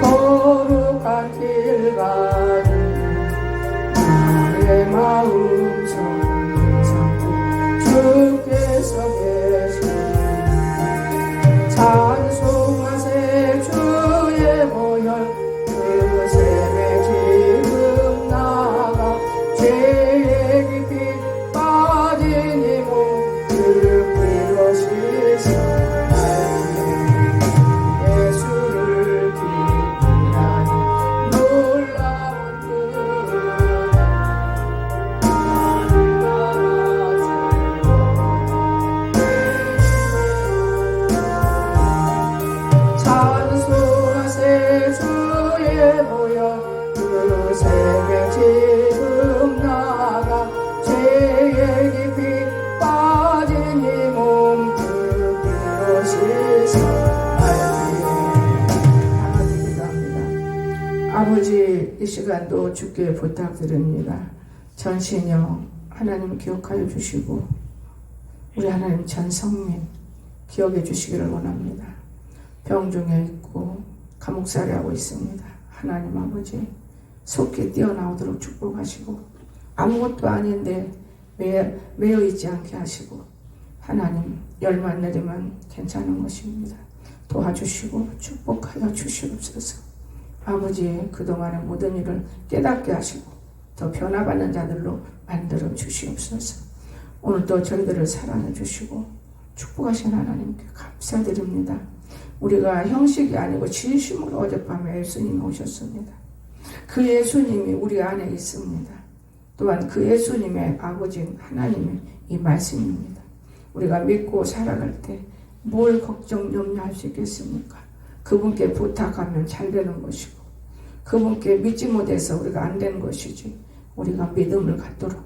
A: 거룩한 길 가는 나의 마음 성삼고 주께서 계시니 찬송하세 주의 보혈 그 샘에 지금 나가 죄의 깊이 빠진 이몸 그 피로 씻어 아버지 이 시간도 주께 부탁드립니다. 전신영 하나님 기억하여 주시고 우리 하나님 전 성민 기억해 주시기를 원합니다. 병중에 있고 감옥살이 하고 있습니다. 하나님 아버지 속히 뛰어나오도록 축복하시고 아무것도 아닌데 매여 있지 않게 하시고 하나님 열만 내리면 괜찮은 것입니다. 도와주시고 축복하여 주시옵소서. 아버지 그동안의 모든 일을 깨닫게 하시고 더 변화받는 자들로 만들어 주시옵소서. 오늘도 저희들을 사랑해 주시고 축복하신 하나님께 감사드립니다. 우리가 형식이 아니고 진심으로 어젯밤에 예수님이 오셨습니다. 그 예수님이 우리 안에 있습니다. 또한 그 예수님의 아버지인 하나님의 이 말씀입니다. 우리가 믿고 살아갈 때 뭘 걱정 염려할 수 있겠습니까? 그분께 부탁하면 잘 되는 것이고 그분께 믿지 못해서 우리가 안 되는 것이지 우리가 믿음을 갖도록.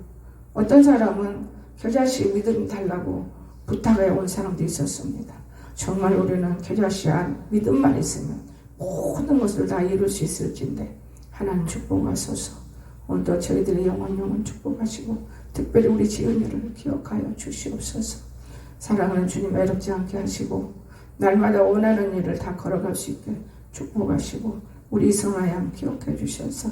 A: 어떤 사람은 겨자씨 믿음이 달라고 부탁해 온 사람도 있었습니다. 정말 우리는 겨자씨 안 믿음만 있으면 모든 것을 다 이룰 수 있을진데 하나님 축복하소서. 오늘도 저희들의 영원 축복하시고 특별히 우리 지은이를 기억하여 주시옵소서. 사랑하는 주님 외롭지 않게 하시고 날마다 원하는 일을 다 걸어갈 수 있게 축복하시고 우리 성아양 기억해 주셔서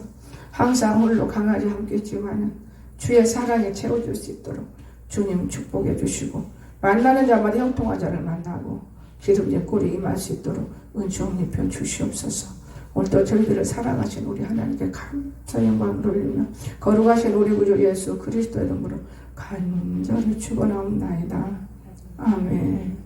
A: 항상 홀로 강하지 않겠지만 주의 사랑에 채워줄 수 있도록 주님 축복해 주시고 만나는 자마다 형통한 자를 만나고 기름진 꼴이 임할 수 있도록 은총 입혀 주시옵소서. 오늘도 저희들을 사랑하신 우리 하나님께 감사 영광을 올리며 거룩하신 우리 구주 예수 그리스도 이름으로 간절히 축원하옵나이다. 아멘.